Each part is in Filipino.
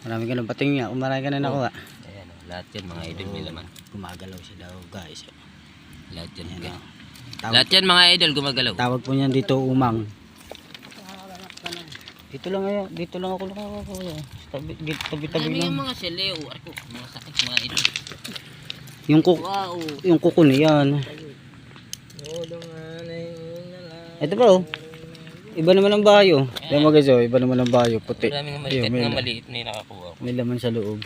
Marami ka ng pating nga. Kung marami ka na nakuha. Ayan, lahat yan mga idol may laman. Gumagalaw sila guys. Lahat yan. Ayan, Okay. Tawag, Lahat yan mga idol gumagalaw. tawag po niyan dito umang. Dito lang ngayon. Dito lang ako nakakakuha. Tabi-tabi Ano lang. yung mga seleo? Ako, mga sakit mga idol. Wow. Yung kuko niyan. Ito ba oh. Iba naman ang bayo. Yan mga guys oh. Iba naman ang bayo. Puti. Maraming Ayun, maliit na maliit na yung nakakuha ko. may laman sa loob.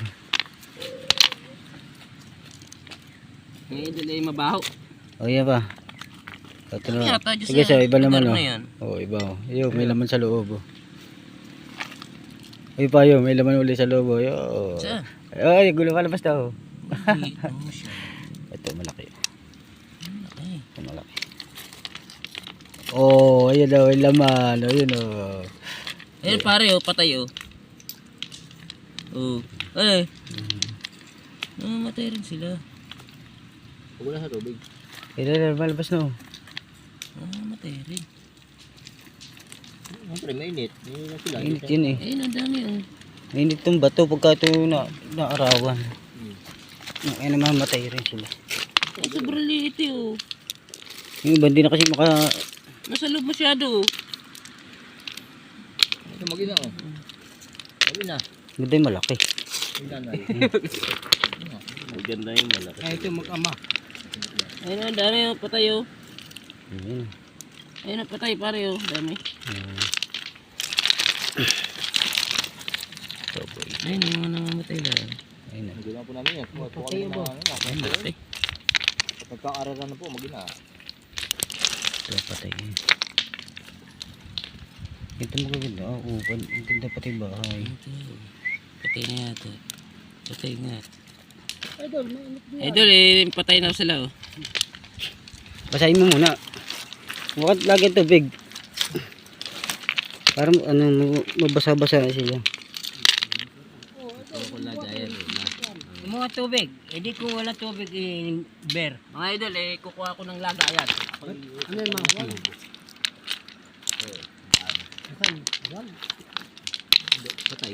Mga idol ay mabaho. O yan pa. Ito Ano na. yata, Diyos Sige siya. yan? Iba naman Lugar oh. na yan. Oh iba oh. Ayun may laman sa loob oh. Ay pa yun. May laman uli sa loob oh. Yo. Saan? Ay gulo ka labas daw. Maliit mo siya. Ito malaki. Ay. Ito malaki. Oh ayun oh. May laman. Ayun oh. Ayun pare oh, patay oh. Oh. Ay. Matay rin sila. Huwag na sa tubig. Ayun malabas na oh. Matay rin. Siyempre mainit. Mainit na sila. Mainit yun eh. Ayun ang dami oh. Mainit tong bato pagka ito naarawan. Ay naman matay rin sila. Ay sobrang liit eh oh. Yung iba hindi na kasi Nasa loob masyado oh. Ito magina oh. Sabi na. ganda yung malaki. Tingnan na. Maganda yung malaki. Ay ito mag-ama. Ayun ang dami oh, patay oh. Ayun. Ayun ang patay pare oh, dami. Ayun yung mga nangamatay lang. Ayun na. Magina po namin yan. Patay ba? Ayun matay. Pagka-araran na po magina. Ito patay. Ito magaganda. Oo, ang ganda pati bahay. Patay na yata. Patay nga. Idol eh, patay na sila oh. Basahin mo muna. Bakit lagi ang tubig? Para mabasa-basa na siya. Yung mga tubig, hindi ko wala tubig bear. Mga idol eh, kukuha ko ng laga yan. Ano yung mga? Patay.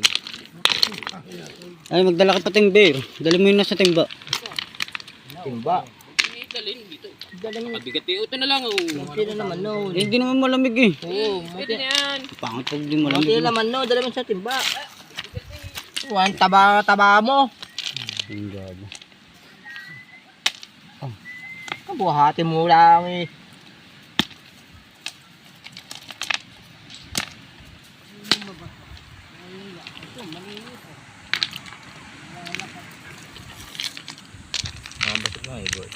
Ay, magdala ka pating beer. Dali mo yun nasa timba. Timba. Dalhin dito. Mabigat eh, ito na lang oh. Munti na naman no. Eh, hindi naman malamig eh. Oo, Pwede na yan. Pangit pag di munti malamig. na naman no. Dala mo sa timba. Wan taba mo. Ang gabo. Buhati mo lang eh. Mabasok na eh boy.